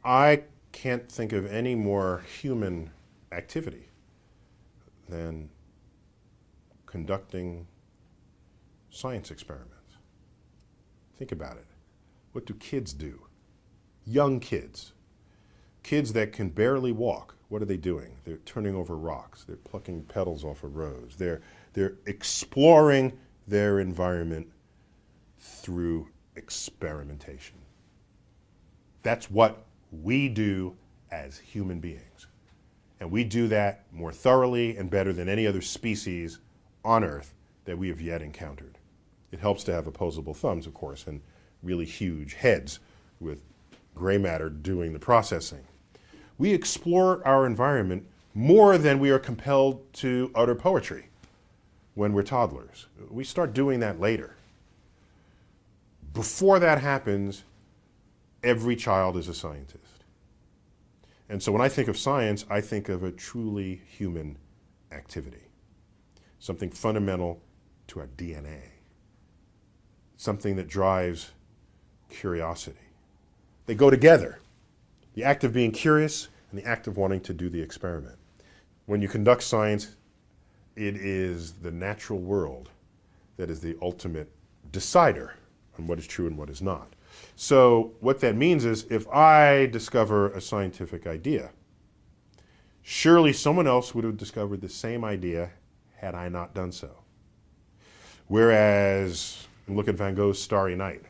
I can't think of any more human activity than conducting science experiments. Think about it. What do kids do? Young kids. Kids that can barely walk. What are they doing? They're turning over rocks. They're plucking petals off a rose. They're exploring their environment through experimentation. That's what we do as human beings. And we do that more thoroughly and better than any other species on Earth that we have yet encountered. It helps to have opposable thumbs, of course, and really huge heads with gray matter doing the processing. We explore our environment more than we are compelled to utter poetry when we're toddlers. We start doing that later. Before that happens, every child is a scientist. And so when I think of science, I think of a truly human activity, something fundamental to our DNA, something that drives curiosity. They go together, the act of being curious and the act of wanting to do the experiment. When you conduct science, it is the natural world that is the ultimate decider on what is true and what is not. So what that means is if I discover a scientific idea, surely someone else would have discovered the same idea had I not done so. Whereas, look at Van Gogh's Starry Night.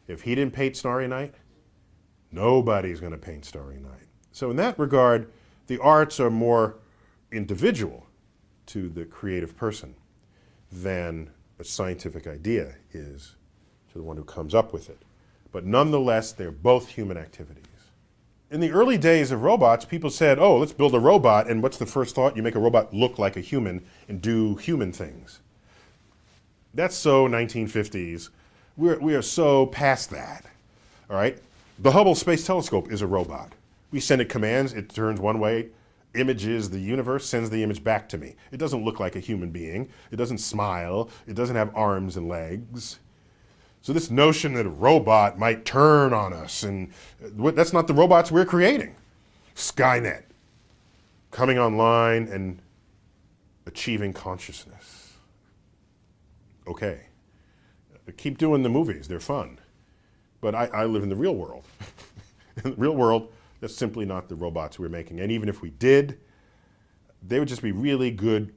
If he didn't paint Starry Night, nobody's going to paint Starry Night. So in that regard, the arts are more individual to the creative person than a scientific idea is to the one who comes up with it. But nonetheless, they're both human activities. In the early days of robots, people said, oh, let's build a robot, and what's the first thought? You make a robot look like a human and do human things. That's so 1950s. We are so past that, all right? The Hubble Space Telescope is a robot. We send it commands, it turns one way, images the universe, sends the image back to me. It doesn't look like a human being. It doesn't smile. It doesn't have arms and legs. So this notion that a robot might turn on us, and that's not the robots we're creating. Skynet, coming online and achieving consciousness. Okay, keep doing the movies, they're fun. But I live in the real world. In the real world, that's simply not the robots we're making. And even if we did, they would just be really good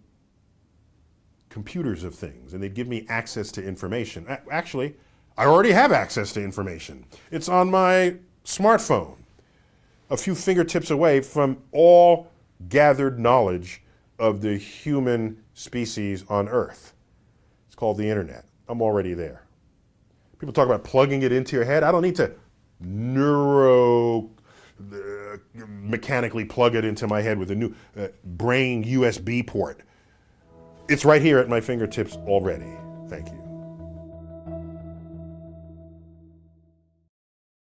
computers of things, and they'd give me access to information. Actually, I already have access to information. It's on my smartphone, a few fingertips away from all gathered knowledge of the human species on Earth. It's called the internet. I'm already there. People talk about plugging it into your head. I don't need to mechanically plug it into my head with a new brain USB port. It's right here at my fingertips already. Thank you.